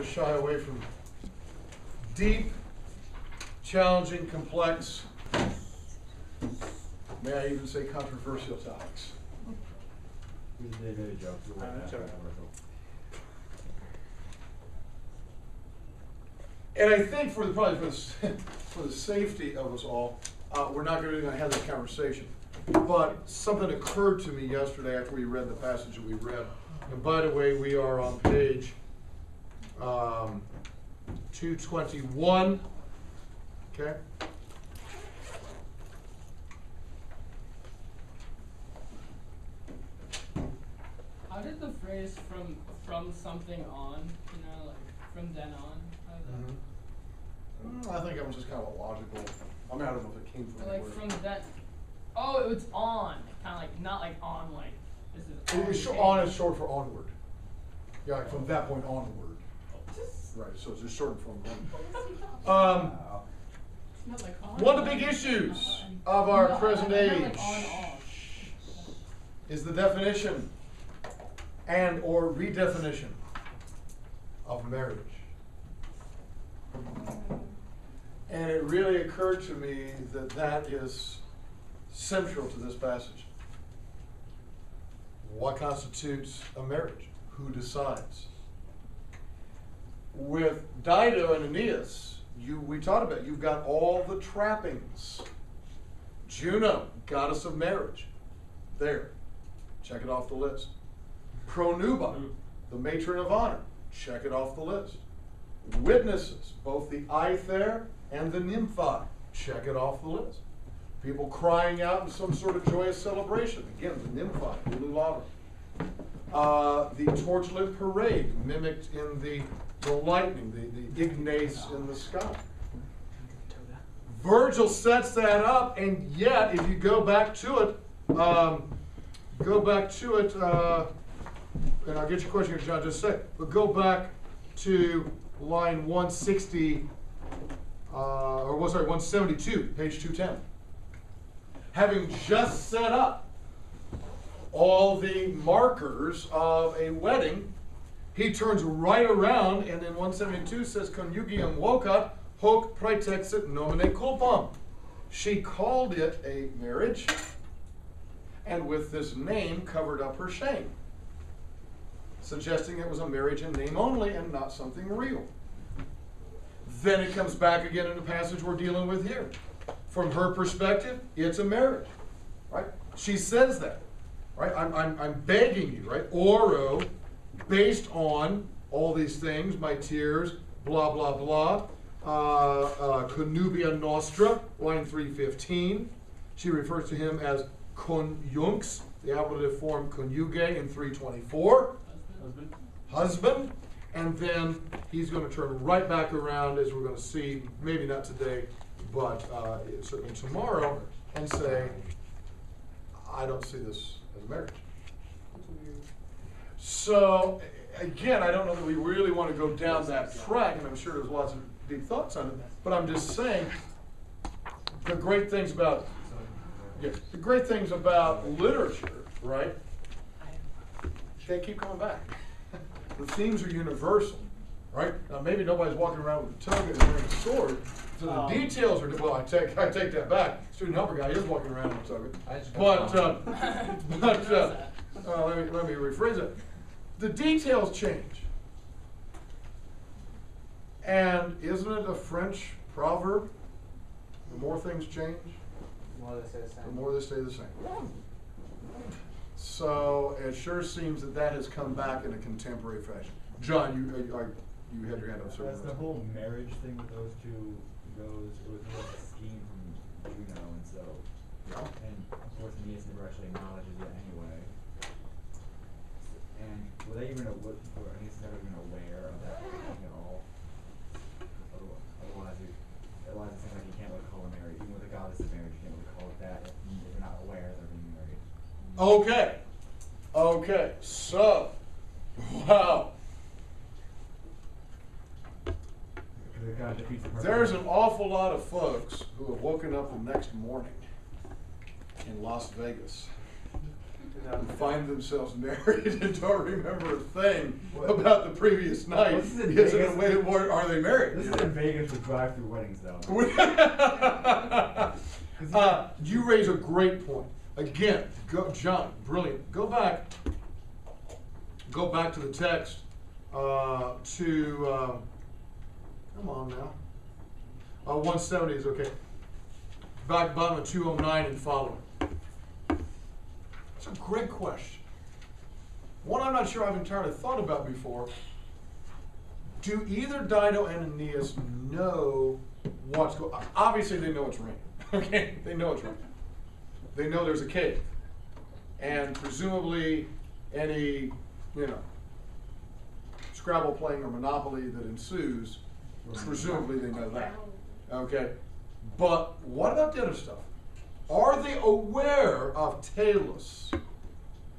shy away from deep, challenging, complex, may I even say controversial topics. And I think probably for the safety of us all, we're not really going to have that conversation. But something occurred to me yesterday after we read the passage that we read. And by the way, we are on page 221. Okay. How did the phrase from something on, like from then on? I think it was just kind of a logical. I don't know if it came from like anywhere. from that. Oh, it was on. Kind of like not like on like this is. On is short for onward. Yeah, like from that point onward. Right. So it's just short from onward. Not like on. One of the big issues of our present age Like on off. is the definition and or redefinition of marriage. And it really occurred to me that that is central to this passage. What constitutes a marriage? Who decides? With Dido and Aeneas, we talked about, you've got all the trappings. Juno, goddess of marriage. There. Check it off the list. Pronuba, the matron of honor. Check it off the list. Witnesses, both the Aether and the Nymphae. Check it off the list. People crying out in some sort of joyous celebration. Again, the Nymphae, Ululava. The torchlit parade mimicked in the lightning, the ignace in the sky. Virgil sets that up, and yet, if you go back to it, and I'll get your question here, John, just a sec, but go back to line 160, 172, page 210. Having just set up all the markers of a wedding, he turns right around and in 172 says, Conjugium vocat hoc praetexit nomine culpam. She called it a marriage, and with this name covered up her shame, suggesting it was a marriage in name only and not something real. Then it comes back again in the passage we're dealing with here. From her perspective, it's a marriage, right? She says that, right? I'm begging you, right? Oro, based on all these things, my tears, blah, blah, blah. Conubia nostra, line 315. She refers to him as conjunx, the ablative form conjuge in 324. Husband. And then he's going to turn right back around, as we're going to see, maybe not today, but certainly tomorrow, and say, I don't see this as a marriage. So, again, I don't know that we really want to go down that track, and I'm sure there's lots of deep thoughts on it, but I'm just saying the great things about literature, right? They keep coming back. The themes are universal, right? Now maybe nobody's walking around with a toga and wearing a sword, so the details are, well, I take that back. Student helper guy is walking around with a toga. Let me rephrase it. The details change. And isn't it a French proverb? The more things change, The more they stay the same. the more they stay the same. So it sure seems that has come back in a contemporary fashion. John, you had your hand up. As the whole marriage thing with those two goes, it was more of a scheme from Juno, and so, and of course Aeneas never actually acknowledges it anyway. And were they even Aeneas never even aware of that thing at all? Otherwise it seems like you can't really call her married. Even with the goddess of marriage, you can't really call it that if you're not aware they're being married. Okay, so, wow. There's an awful lot of folks who have woken up the next morning in Las Vegas and find themselves married and don't remember a thing about the previous night. This is in It's in a Vegas. way, or are they married? This is in Vegas with drive-through weddings, though. You raise a great point. Again, John, brilliant. Go back to the text come on now. 170 is okay. Back bottom of 209 and following. It's a great question. One I'm not sure I've entirely thought about before. Do either Dido and Aeneas know what's going on? Obviously they know it's raining. Okay? They know it's raining. They know there's a cave. And presumably any, Scrabble playing or Monopoly that ensues, presumably they know that. Okay? But what about the other stuff? Are they aware of Talus,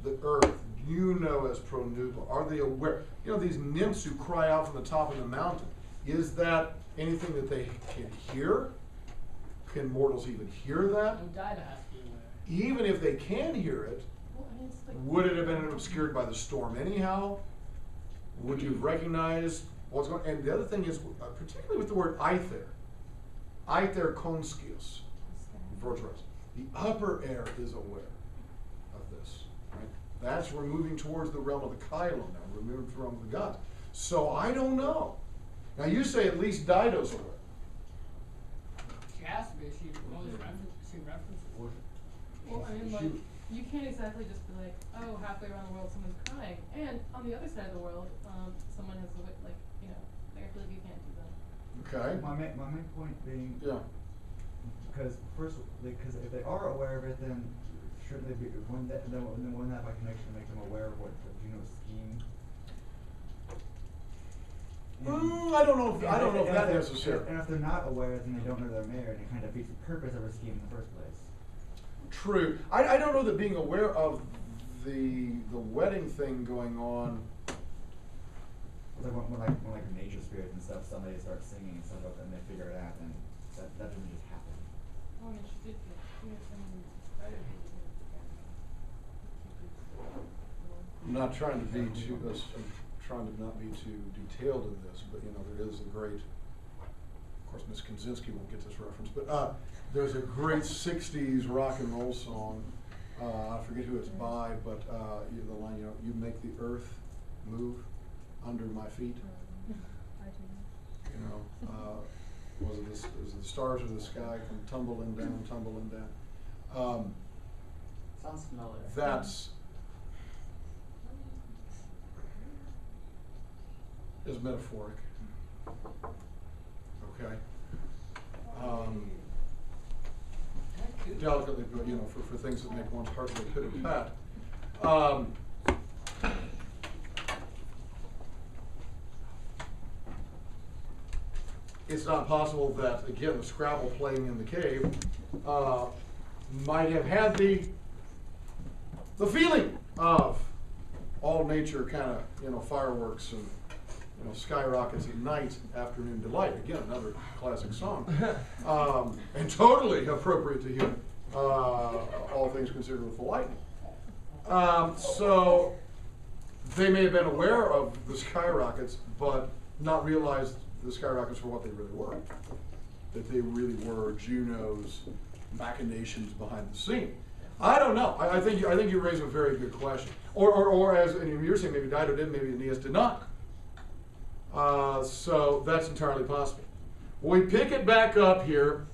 the earth, as Pronuba? Are they aware? These nymphs who cry out from the top of the mountain. Is that anything that they can hear? Can mortals even hear that? Dido has to be aware. Even if they can hear it, Well, I mean, it's like, would it have been obscured by the storm anyhow? Would you have recognized what's going on? And the other thing is, particularly with the word aether konskios, virtuous. The upper air is aware of this. Right? We're moving towards the realm of the Kylo now. We're moving to the realm of the gods. So I don't know. Now you say at least Dido's aware. she has to be. She always references. Well, I mean, like, you can't exactly just be like, oh, halfway around the world someone's crying, and on the other side of the world, someone has I feel like you can't do that. Okay. My main point being, Yeah. because if they are aware of it, then shouldn't they be? Wouldn't that by connection make them aware of what Juno's scheme? I don't know if that necessary. And if they're not aware, then they don't know they're married, and it kind of defeats the purpose of her scheme in the first place. True. I don't know that being aware of the wedding thing going on. It's like when nature spirits and stuff, somebody starts singing and stuff like that, and they figure it out, and that doesn't just happen. Oh, and she did get someone I'm not trying to be too. I'm trying to not be too detailed in this, but there is a great. Of course, Miss Kaczynski won't get this reference, but there's a great '60s rock and roll song. I forget who it's by, but the line, you make the earth move under my feet. Was it the stars of the sky come tumbling down, tumbling down? Sounds familiar. That's is metaphoric. Okay. Delicately, but for things that make one's heart go pitter pat. It's not possible that, again, the Scrabble playing in the cave might have had the feeling of all nature kind of, fireworks and, skyrockets at night, afternoon delight. Again, another classic song. And totally appropriate to hear, all things considered, with the lightning. So they may have been aware of the skyrockets, but not realized the skyrockets for what they really were. That they really were Juno's machinations behind the scene. I don't know. I think you raise a very good question. Or as you're saying, maybe Dido did, maybe Aeneas did not. So that's entirely possible. We pick it back up here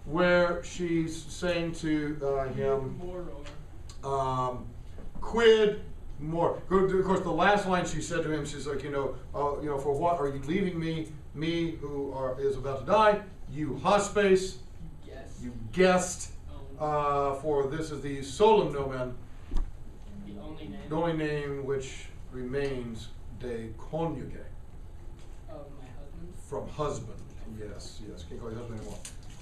where she's saying to him, quid more. Of course, the last line she said to him, she's like, for what are you leaving me who is about to die? You hospes, you guest, for this is the solum nomen, the only name which remains de conjuge. My husband. From husband, yes, can't call you husband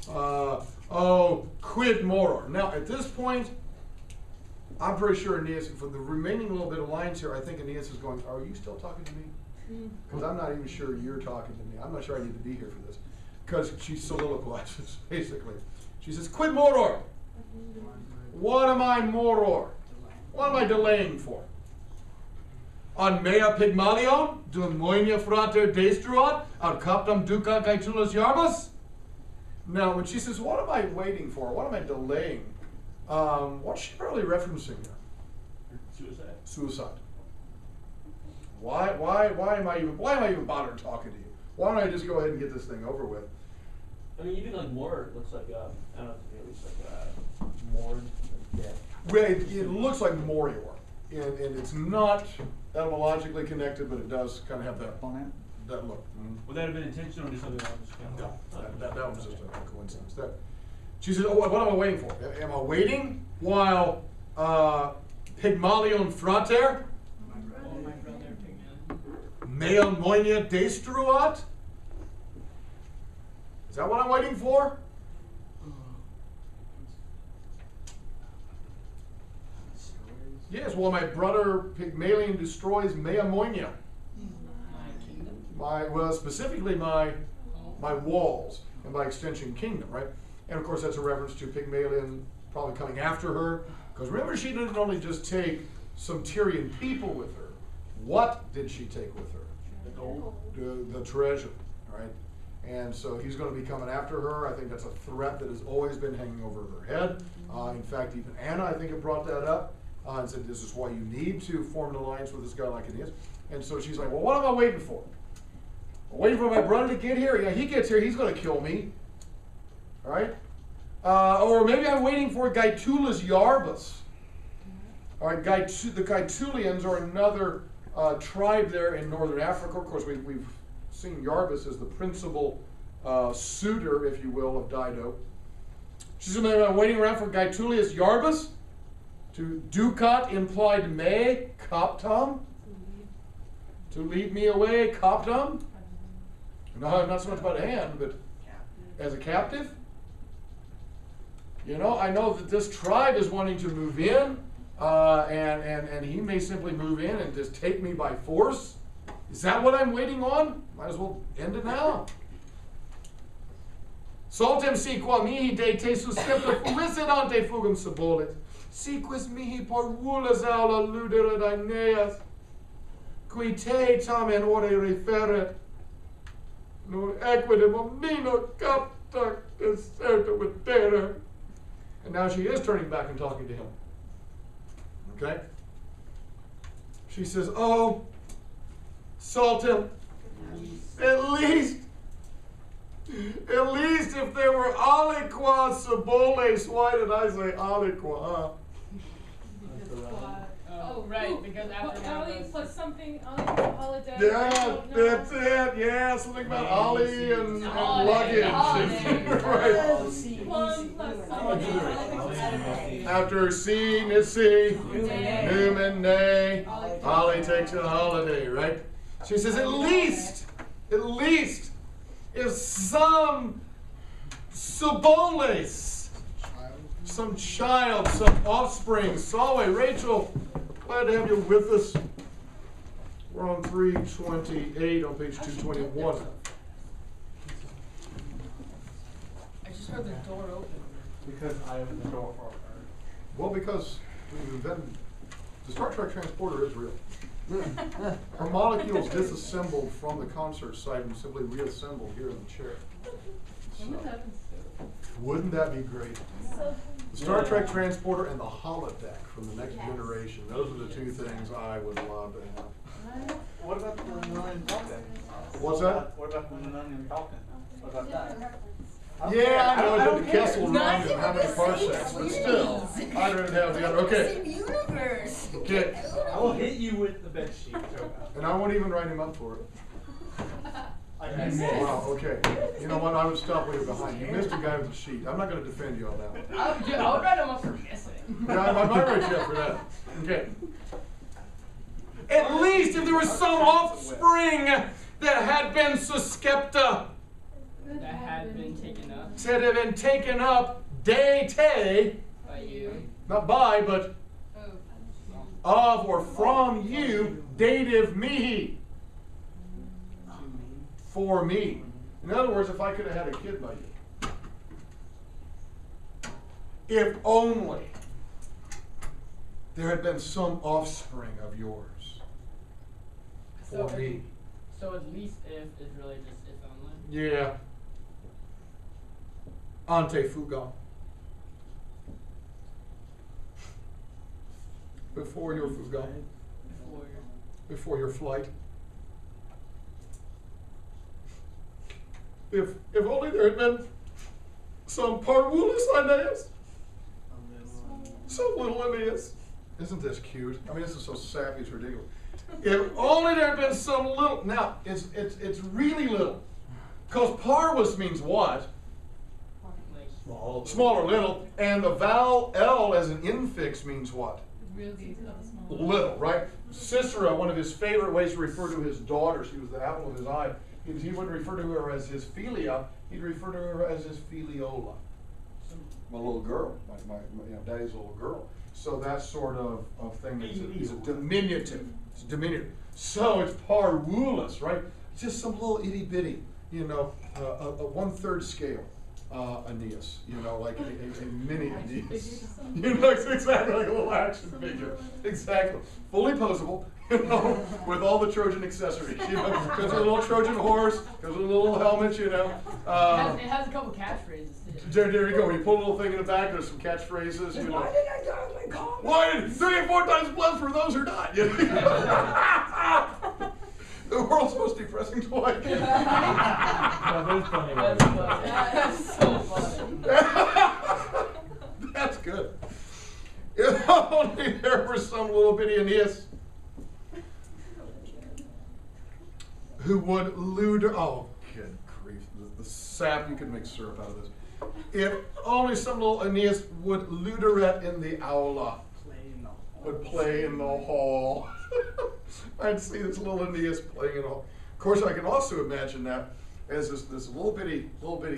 anymore. Quid moror. Now, at this point, I'm pretty sure Aeneas, for the remaining little bit of lines here, I think Aeneas is going, are you still talking to me? Because I'm not even sure you're talking to me. I'm not sure I need to be here for this. Because she soliloquizes, basically. She says, quid moror. What am I moror? What am I delaying for? On mea Pygmalion, dum moenia frater destruat, ad captam duca Gaetulas Iarbas? Now, when she says, what am I waiting for? What am I delaying? What's she really referencing here? Suicide. Suicide. Why am I even bothering talking to you? Why don't I just go ahead and get this thing over with? I mean, even like Mord looks like I don't know, it looks like Mord, like death. Well, it looks like Morior, and it's not etymologically connected, but it does kind of have that look. Would that have been intentional or just something else? No, that was just a coincidence. She says, oh, what am I waiting for? Am I waiting while Pygmalion frater, Oh, my brother, Pygmalion. mea moenia destruat? Is that what I'm waiting for? Yes, well, my brother Pygmalion destroys Mea Moenia. My kingdom. Well, specifically my walls, and by extension, kingdom, right? And of course, that's a reference to Pygmalion probably coming after her. Because remember, she didn't only just take some Tyrian people with her. What did she take with her? The gold. The treasure, right? And so he's going to be coming after her. I think that's a threat that has always been hanging over her head. In fact, even Anna, I think, had brought that up and said, this is why you need to form an alliance with this guy like Aeneas. And so she's like, well, what am I waiting for? I'm waiting for my brother to get here. Yeah, he gets here, he's going to kill me. All right? Or maybe I'm waiting for Gaetulas Iarbas. All right, the Gaetulians are another tribe there in northern Africa. Of course, we've seen Iarbas as the principal suitor, if you will, of Dido. She's waiting around for Gaetulius Iarbas. To ducat implied me, captam. To lead me away, captam. No, not so much about a hand, but as a captive. You know, I know that this tribe is wanting to move in, and he may simply move in and just take me by force. Is that what I'm waiting on? Might as well end it now. Soltem si qua mihi de te suscepta felicidante fugum sabolit. Si quis mihi parvulas aula ludere Aeneas, qui te tamen ore referet, nur equidem omnino capta deserta videre. And now she is turning back and talking to him. Okay? She says, oh, Sultan, at least if there were aliqua saboles, why did I say aliqua, huh? Oh, right, because after one of Ali those- plus something, Ali plus holiday. Yeah, that's it. Yeah, something about Ollie and Holiday. luggage. Right. One plus something. After C, Nisi, Newman, Nay, Ollie takes a holiday, right? She says, at least, if some Suboles, some child, some offspring, Solway, Rachel, glad to have you with us. We're on 328 on page 221. I just heard the door open. Because I opened the door for her. Well, because the Star Trek transporter is real. Her molecules disassembled from the concert site and simply reassembled here in the chair. When would that happen? Wouldn't that be great? The Star Trek transporter and the holodeck from the next generation. Those are the two things I would love to have. What about the Millennium Falcon? What's that? What about the Millennium Falcon? What about that? Yeah, I know I it don't did the care. Kessel It's Run not and even how many the parsecs, same but still, series. I'd rather have the other. Okay. Same universe. Okay. I will hit you with the bed sheet. And I won't even write him up for it. I Wow, okay. You know what? I would stop when you're behind. You missed a guy with a sheet. I'm not going to defend you on that one. I would write him up for missing. Yeah, I might write you up for that. Okay. At least if there was some offspring that had been suscepta, That had been taken up said had been taken up, de te, by you. not by, but of or from you, dative me, for me. In other words, if I could have had a kid by you. If only. there had been some offspring of yours So for me. So at least if is really just if only. Yeah. Ante Fugon. Before your Fugon. Before your flight. If only there had been some Parvulus Aeneas. Some little Aeneas. Isn't this cute? I mean, this is so sappy, it's ridiculous. If only there had been some little. Now, it's really little. Because Parvus means what? Small. Small or little. And the vowel L as an infix means what? Really small. Little, right? Cicero, one of his favorite ways to refer to his daughter, she was the apple of his eye, he wouldn't refer to her as his philia, he'd refer to her as his filiola. My little girl, my daddy's little girl. So that sort of thing is a diminutive. It's diminutive. So it's Parvulus, right? Just some little itty bitty, a 1/3 scale. Aeneas, like a mini Aeneas. It's exactly like a little action figure. Exactly. Fully posable, with all the Trojan accessories, Comes with a little Trojan horse, comes with a little helmet, It has a couple catchphrases too. There you go. You pull a little thing in the back, there's some catchphrases, Why did I die my car? Why did 3 and 4 times blood for those who died? The world's most depressing toy. No, there's plenty of That's ways. funny. That's so funny. That's good. If only there were some little bitty Aeneas who would oh, good grief, the sap, you could make syrup out of this. If only some little Aeneas would luderet in the aula, would play in the hall. I'd see this little Aeneas playing in the hall. Of course, I can also imagine that as this little bitty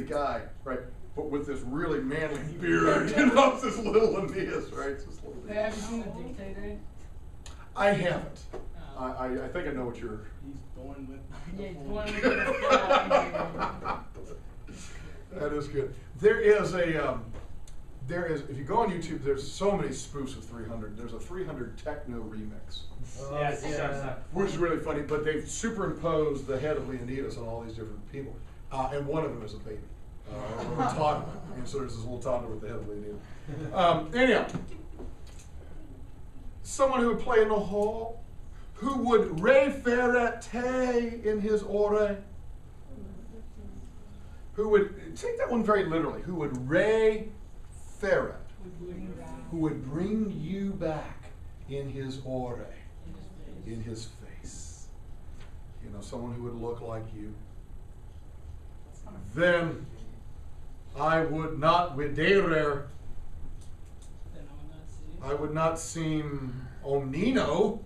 guy, right? But with this really manly beard, this little Aeneas, right? This little Hey, have you seen The Dictator? I haven't. Oh. I think I know what you're. He's born with. Yeah, the it's full- one of the That is good. There is if you go on YouTube, there's so many spoofs of 300. There's a 300 techno remix, Yes, which is really funny. But they've superimposed the head of Leonidas on all these different people, and one of them is a baby, a toddler. And so there's this little toddler with the head of Leonidas. Anyhow, someone who would play in the hall, who would referete in his ore. Who would, take that one very literally, who would referet, who would bring you back in his ore, in his face. Someone who would look like you. Then I would not viderer, I would not seem omnino,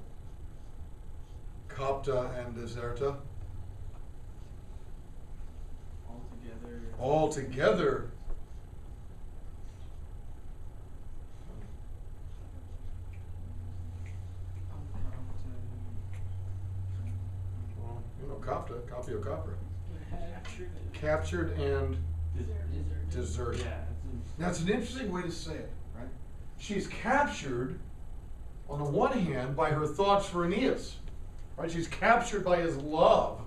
Copta and Deserta. Altogether. Well, Copta, Copio Copra. Captured and deserted. Yeah. Now, it's an interesting way to say it, right? She's captured, on the one hand, by her thoughts for Aeneas, right? She's captured by his love,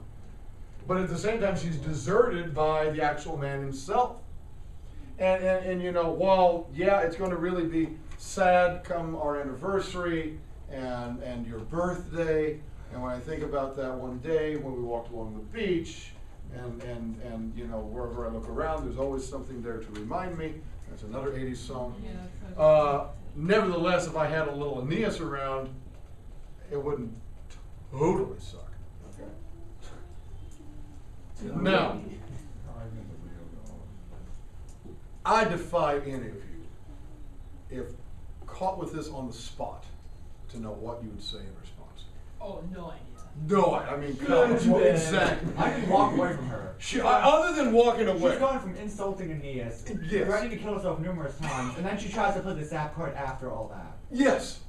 but at the same time, she's deserted by the actual man himself. And while, yeah, it's going to really be sad come our anniversary and your birthday, and when I think about that one day when we walked along the beach, and wherever I look around, there's always something there to remind me. That's another 80s song. Yeah, Nevertheless, if I had a little Aeneas around, it wouldn't totally suck. Now, I defy any of you, if caught with this on the spot, to know what you would say in response. Oh, no idea. No, I mean, come on, exactly. I can walk away from her. Other than walking away. She's going from insulting Aeneas, Yes. threatening to kill herself numerous times, and then she tries to play the sap card after all that. Yes.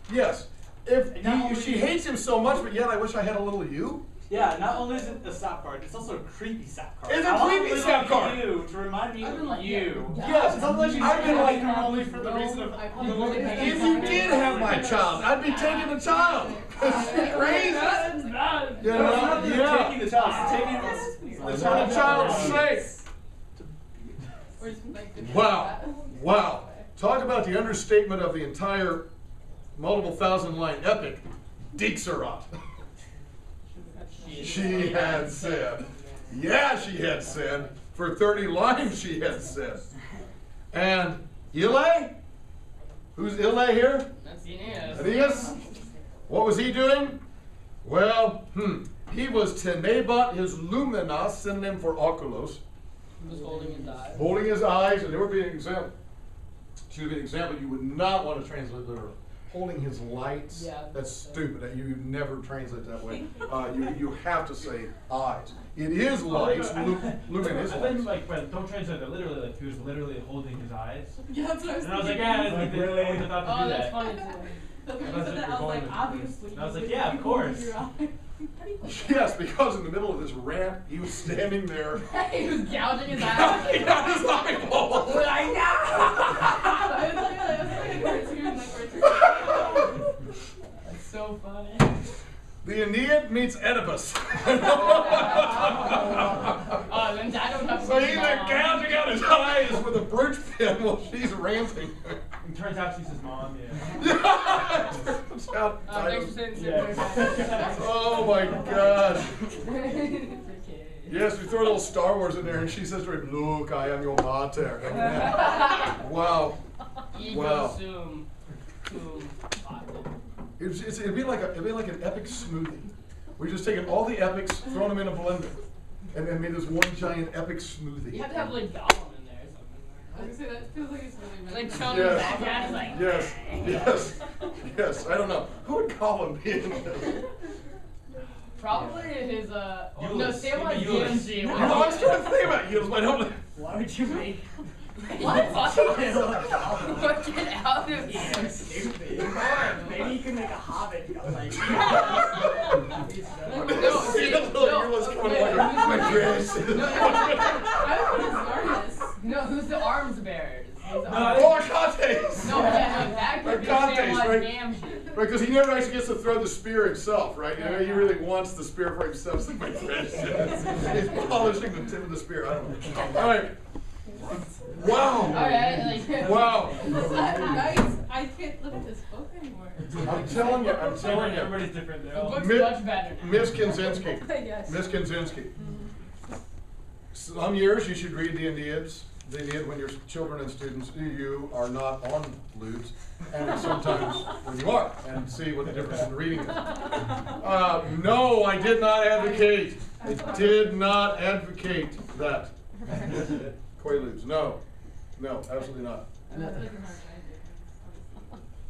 If Not only- she hates him so much, but yet I wish I had a little you. Yeah, not only is it a sap card, it's also a creepy sap card. It's a I want creepy little sap card. You to remind me I've been of like, you. yeah. Yes, it's unless you I've been like, only for the reason of I the little if you did have my child, I'd be taking the child. It's crazy. That's bad. You No, it's not know, that yeah. taking the child, it's taking It's for the child's sake. Or just like the Wow, wow. Talk about the understatement of the entire multiple thousand line epic, Dixerat. She had said. Yeah, she had said. For 30 lines she had said. And Ile? Who's Ile here? That's Aeneas. Aeneas? What was he doing? Well, he was Tenebat, his lumina, synonym for oculos, He was holding his eyes. holding his eyes, and there would be an example. Should be an example you would not want to translate literally. Holding his lights. Yeah. That's stupid. You never translate that way. You have to say eyes. It is lights. Lumen is I think lights. like, but don't translate that literally. Like he was literally holding his eyes. Yeah, that's what I was And I was like, thinking. yeah, Like, they really? always thought to Oh, do that's that. funny too. That's when That's you said what that, I you're was like, going with. obviously. And I was you like, would yeah, of be course. moving your eye. How do you put that? Yes, because in the middle of this rant, he was standing there. He was gouging his He eyes. had his eyeballs. I know! It was like a cartoon, That's so funny. The Aeneid meets Oedipus. Oh, then I don't have So to he's be like mom. gouging out his eyes with a birch pin while she's ranting. It turns out she's his mom. Yeah. Turns out Thanks for saying Yeah. Oh my god. Okay. Yes, we throw a little Star Wars in there and she says to him, look, I am your mater. Wow. Ego Wow. sum. It'd be like an epic smoothie. We're just taking all the epics, throwing them in a blender, and then made this one giant epic smoothie. You have to have like Gollum in there or I was something. gonna say, that feels like it's really Like meant Sean to be. in the Yes. background is like. Yes, yes, yes. I don't know. Who would Gollum be in this? Probably his no, Euless. say like Maybe Euless. DMG. No, I was trying to think about you, but I don't. Why would you make What? What? Get out of here. so stupid? Maybe you can make a hobbit like No, See that little Euless coming like my dress. I would put his Narnis. No, who's the arms bearers? Who's the No, arms- Oh, Contes! No, yeah, no, that could be Contes, Samwise right? Gamgee. Right, because he never actually gets to throw the spear himself, right? You know, he really wants the spear for himself. It's like my friend says. He's polishing the tip of the spear. I don't know. All right. Wow. Alright, like. Wow. Guys, I can't look at this book anymore. I'm telling you, I'm telling you. Everybody's different The though. book's Mi- much better now. Miss Kinzinski. Yes. Miss Kinzinski. Some years you should read the Aeneid when your children and students, you are not on lewds, and sometimes when you are, and see what the difference in reading is. No, I did not advocate. I did not advocate that. Quaaludes, no, absolutely not. I feel like there's not a giant difference.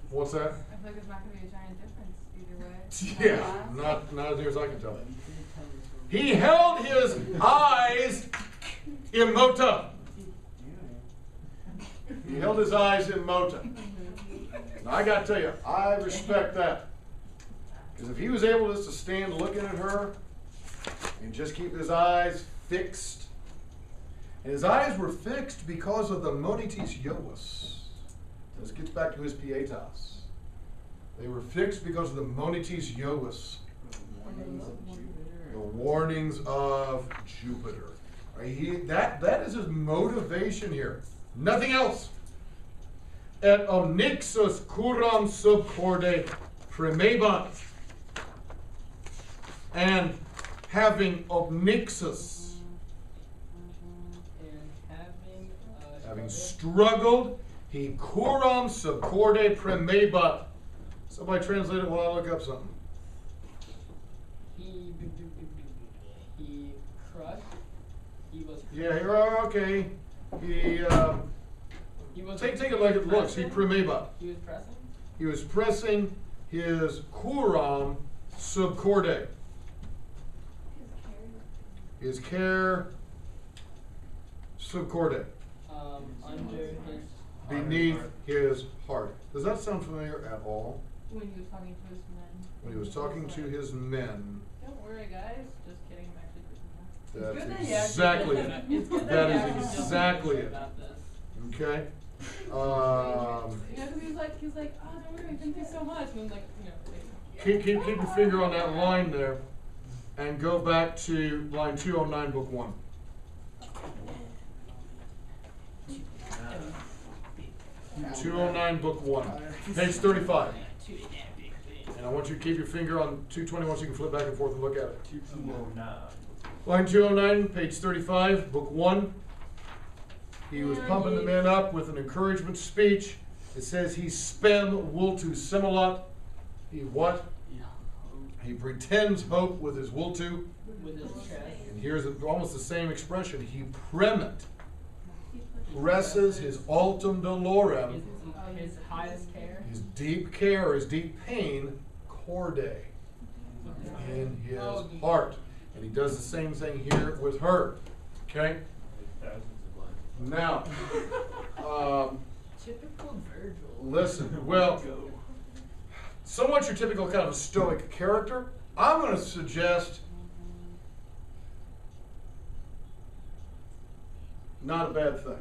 What's that? I feel like there's not gonna be a giant difference either way. Yeah, not as near as I can tell. He held his eyes immota. He held his eyes immota. Now I gotta tell you, I respect that. Because if he was able just to stand looking at her and just keep his eyes fixed, and his eyes were fixed because of the monitis iovus. This gets back to his pietas. They were fixed because of the monitis iovus. The warnings of Jupiter. Right? That is his motivation here. Nothing else. Et omnixus curam sub corde premebant. And having omnixus, And having struggled, he curam sub corde premebant. Somebody translate it while I look up something. He crushed. He was. Yeah, you're okay. He was. take a look at the looks. He premebant. He was pressing. He was pressing his curam sub corde. His care sub corde. Under his. Beneath his heart. Does that sound familiar at all? When he was talking to his men. When he was talking to his men, Don't worry, guys. Just kidding. I'm actually freaking out. It's good that's that he actually exactly did it. that. It's good That he is actually feels exactly good it. about this. Okay? Yeah, 'cause he was like, oh, don't worry, thank you so much. And then like, Keep your finger on that line there, and go back to line 209, book 1. Uh, 209, book 1, page 35. And I want you to keep your finger on 221 so you can flip back and forth and look at it. 209. Line 209, page 35, book 1. He was pumping the men up with an encouragement speech. It says he spem wultu similot. He what? He pretends hope with his wultu. With his chest. And here's almost the same expression. He premet. Presses his ultum dolorem, His highest care. his deep care, his deep pain, corde, in his heart. And he does the same thing here with her. Okay? Thousands of lines. Now, Typical Virgil. listen, well, somewhat your typical kind of a stoic character. I'm going to suggest not a bad thing.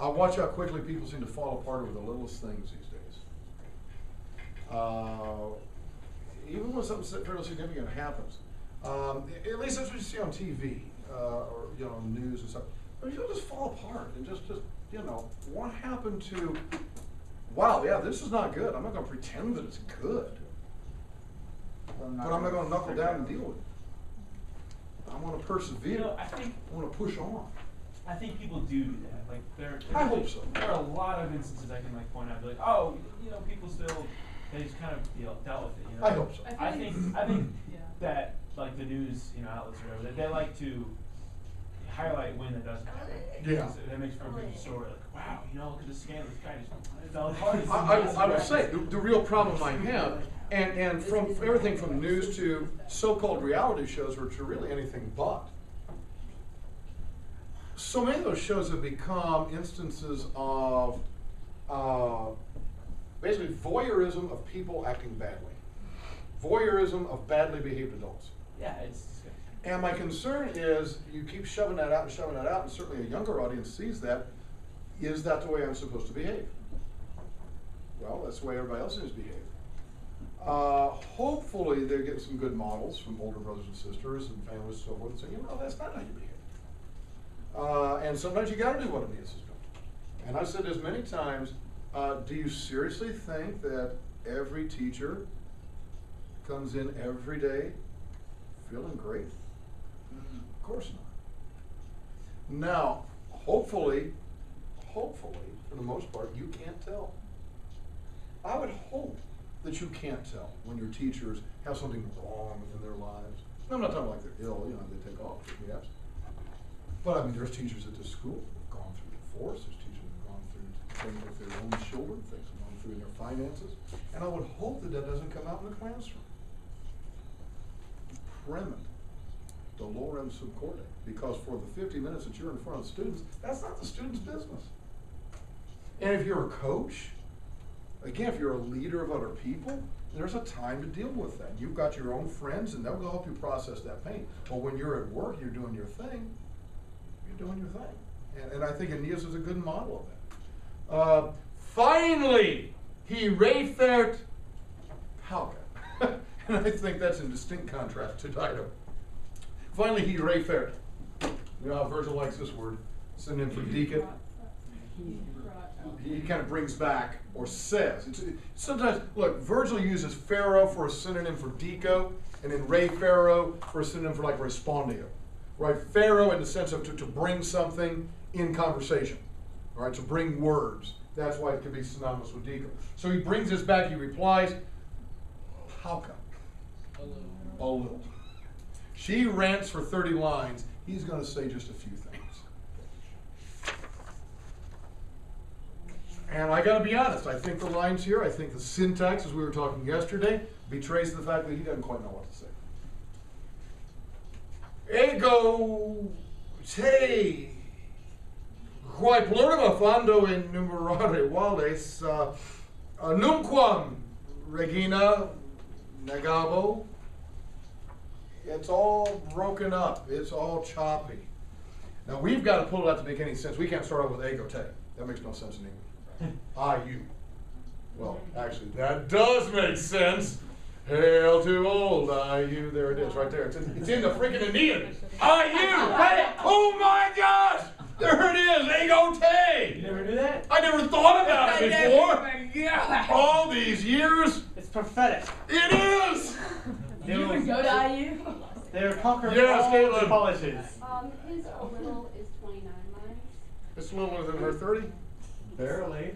I watch how quickly people seem to fall apart over the littlest things these days. Even when something fairly significant happens, at least that's what you see on TV or on news and stuff. But people just fall apart and just what happened to? Wow, yeah, this is not good. I'm not going to pretend that it's good, but I'm not going to knuckle down and deal with it. I want to persevere. I think I want to push on. I think people do that. Like there. I hope so. There are a lot of instances I can point out. Be like, oh, people still they just kind of dealt with it. I hope so. I think yeah. that like the news outlets or whatever they like to highlight when that doesn't happen. Yeah. Because that makes for a big story. Like, wow, look at this scandal. This guy just fell apart. I would say the real problem I have, and from everything from news to so-called reality shows, which are really anything but. So many of those shows have become instances of basically voyeurism of people acting badly, voyeurism of badly behaved adults. Yeah, it's disgusting. And my concern is you keep shoving that out, and certainly a younger audience sees that. Is that the way I'm supposed to behave? Well, that's the way everybody else is behaving. Hopefully they're getting some good models from older brothers and sisters and families and so forth and saying, that's not how you behave. And sometimes you got to do what Aeneas has done. And I've said this many times, do you seriously think that every teacher comes in every day feeling great? Of course not. Now, hopefully, for the most part, you can't tell. I would hope that you can't tell when your teachers have something wrong in their lives. I'm not talking like they're ill, they take off, yes. But I mean, there's teachers at this school who've gone through divorce, there's teachers who've gone through things with their own children, things have gone through in their finances, and I would hope that that doesn't come out in the classroom. Premet, dolorem subcorde, because for the 50 minutes that you're in front of the students, that's not the student's business. And if you're a coach, again, if you're a leader of other people, there's a time to deal with that. You've got your own friends, and they'll help you process that pain. But when you're at work, you're doing your thing. You're doing your thing. And I think Aeneas is a good model of that. Finally, he refert Pauca. And I think that's in distinct contrast to Dido. Finally, he refert. You know how Virgil likes this word, synonym for deacon. He kind of brings back or says. Sometimes, look, Virgil uses pharaoh for a synonym for dico, and then re pharaoh for a synonym for like respondio. Right? Pharaoh in the sense of to bring something in conversation. All right, to bring words. That's why it can be synonymous with dico. So he brings this back, he replies, Pauca. A little. She rants for 30 lines. He's going to say just a few things. And I got to be honest, I think the lines here, I think the syntax, as we were talking yesterday, betrays the fact that he doesn't quite know what to say. Ego te quae plurima fando in numerare vales, numquam regina negabo. It's all broken up. It's all choppy. Now we've got to pull it out to make any sense. We can't start out with ego te. That makes no sense in English. I, you. Well, actually, that does make sense. Hail to old I, you. There it is, right there. It's in the freaking Aeneid. I, you. Oh my gosh! There it is, ego te. You never knew that? I never thought about it before. All these years. It's prophetic. It is. Did you even go to IU? They're conquering Yes, all Caitlin. the colleges. His little is 29 miles. It's a little than her 30. Barely.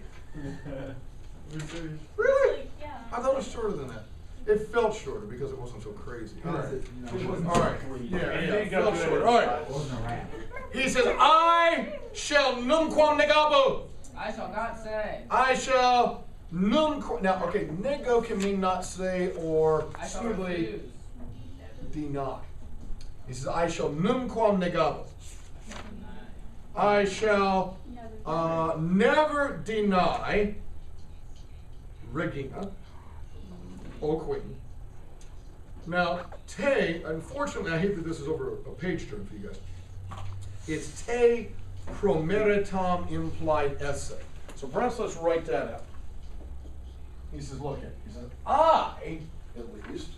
Really? Yeah. I thought it was shorter than that. It felt shorter because it wasn't so crazy. All right. It wasn't All right. sweet. Yeah, And yeah, it it didn't go felt through shorter. it. All right. It wasn't a rat. He says, I shall numquam negabo. I shall not say. I shall numquam. Now, okay, nego can mean not say or I shall simply refuse. deny. He says, I shall numquam negabo. I shall never deny Regina, O Queen. Now, te, unfortunately, I hate that this is over a page turn for you guys. It's te promeritam implied esse. So perhaps let's write that out. He says, look at, he says, I, at least,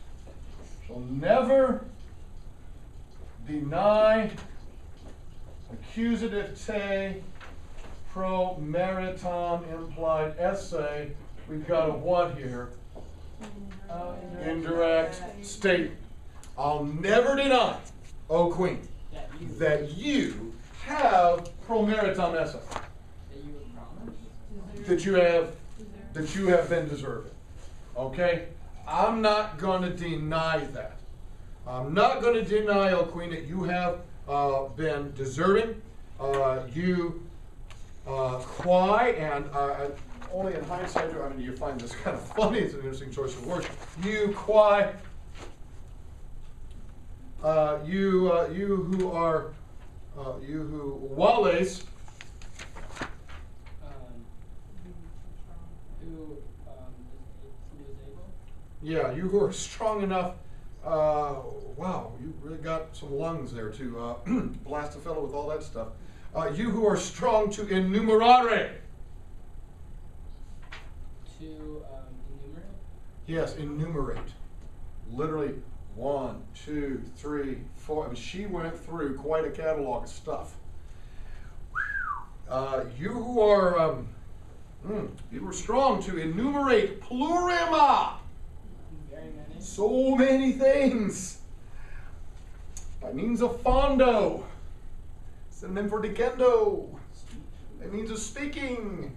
shall never deny accusative te promeritam implied esse. We've got a what here? Oh, Indirect statement. I'll never deny, O Queen, that you have promeritam esse. That you would promise. That you have been deserving. Okay? I'm not going to deny that. I'm not going to deny, O Queen, that you have been deserving. You quae, and only in hindsight, I mean, you find this kind of funny. It's an interesting choice of words. You quae. You who wales. Who is able? Yeah, you who are strong enough. Wow, you really got some lungs there to blast a fellow with all that stuff. You who are strong to enumerare. To enumerate? Yes, enumerate. Literally 1, 2, 3, 4. I mean, she went through quite a catalog of stuff. You who are strong to enumerate plurima. Very many. So many things. By means of fondo. Synonym for dicendo. By means of speaking.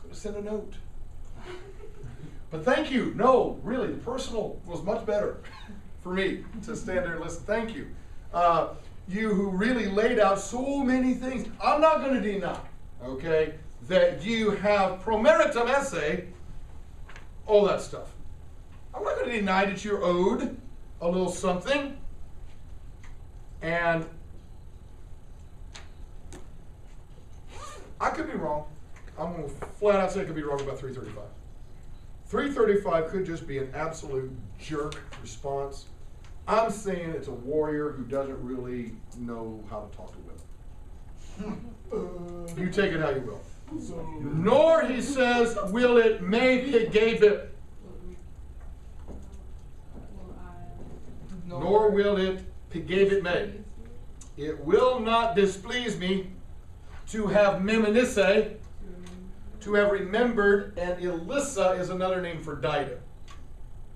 Could have sent a note. But thank you. No, really, the personal was much better for me to stand there and listen. Thank you. You who really laid out so many things. I'm not going to deny, okay, that you have promeritum esse, all that stuff. I'm not going to deny that you're owed a little something. And I could be wrong. I'm going to flat out say I could be wrong about 335. 335 could just be an absolute jerk response. I'm saying it's a warrior who doesn't really know how to talk to women. You take it how you will. Nor, he says, will it may pigabit. Nor will it pigabit may. It will not displease me to have memonisse, to have remembered, and Elissa is another name for Dido.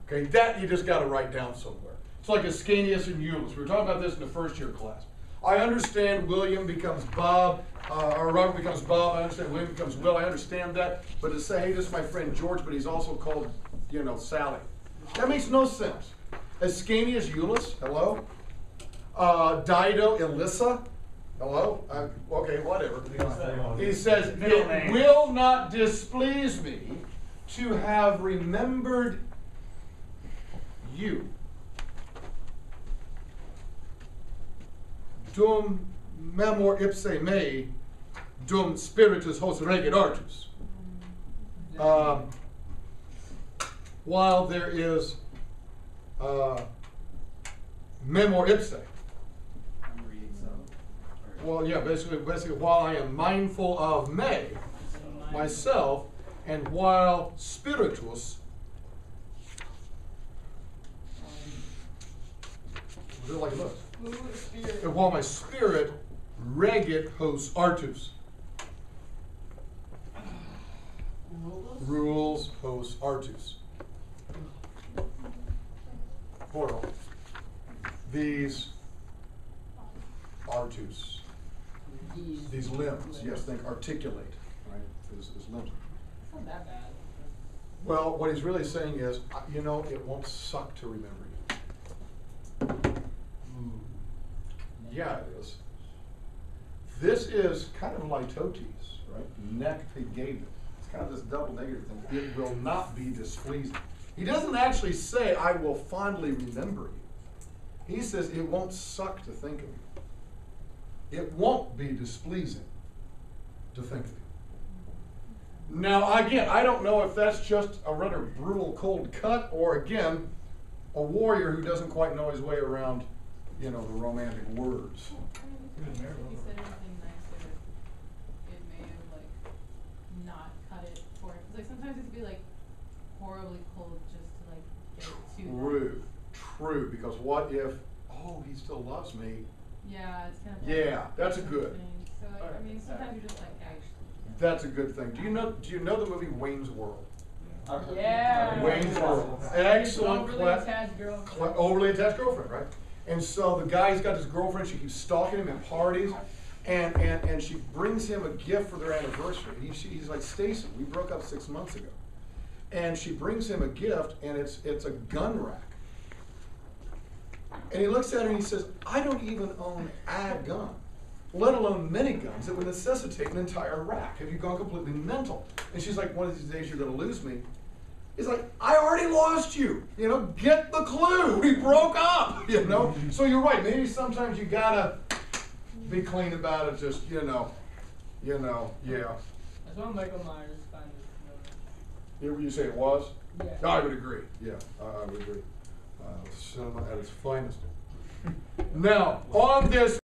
Okay, that you just got to write down somewhere. It's like Ascanius and Euless. We were talking about this in the first year class. I understand William becomes Bob, or Robert becomes Bob. I understand William becomes Will. I understand that. But to say, hey, this is my friend George, but he's also called, Sally. That makes no sense. Ascanius, Euless, hello. Dido, Elissa, hello. Okay, whatever. He says, it will not displease me to have remembered you. Dum memor ipse mei dum spiritus hos regit artus. While there is memor ipse. Well, yeah, basically, while I am mindful of me, myself, and while spiritus, was it like this? And while my spirit regit hos artus. Rules hos artus. Plural. These artus. These limbs, yes, think articulate, right? These limbs. It's not that bad. Well, what he's really saying is, you know, it won't suck to remember you. Yeah, it is. This is kind of litotes, right? Nec pigabit. It's kind of this double negative thing. It will not be displeasing. He doesn't actually say, I will fondly remember you. He says, it won't suck to think of you. It won't be displeasing to think of you. Now, again, I don't know if that's just a rather brutal cold cut, or again, a warrior who doesn't quite know his way around, you know, the romantic words. If you said anything nicer, it may have like not cut it for it. 'Cause, like sometimes it'd be like horribly cold just to like get it to them. True, true, because what if, oh, he still loves me? Yeah, it's kind of Yeah, that's a good. thing. So I mean, sometimes you're just like, actually. That's a good thing. Do you know the movie Wayne's World? Yeah. Wayne's World. Excellent. Overly attached girlfriend. Overly attached girlfriend, right? And so the guy's got this girlfriend, she keeps stalking him at parties, and she brings him a gift for their anniversary. He's like, Stacy, we broke up 6 months ago. And she brings him a gift, and it's a gun rack. And he looks at her and he says, I don't even own a gun, let alone many guns that would necessitate an entire rack. Have you gone completely mental? And she's like, one of these days you're going to lose me. He's like, I already lost you. You know, get the clue. We broke up, you know. So you're right. Maybe sometimes you got to be clean about it. Just, you know, yeah. That's one of Michael Myers' finest movies. You say it was? Yeah. I would agree. Yeah, I would agree. Cinema at its finest. Now, on this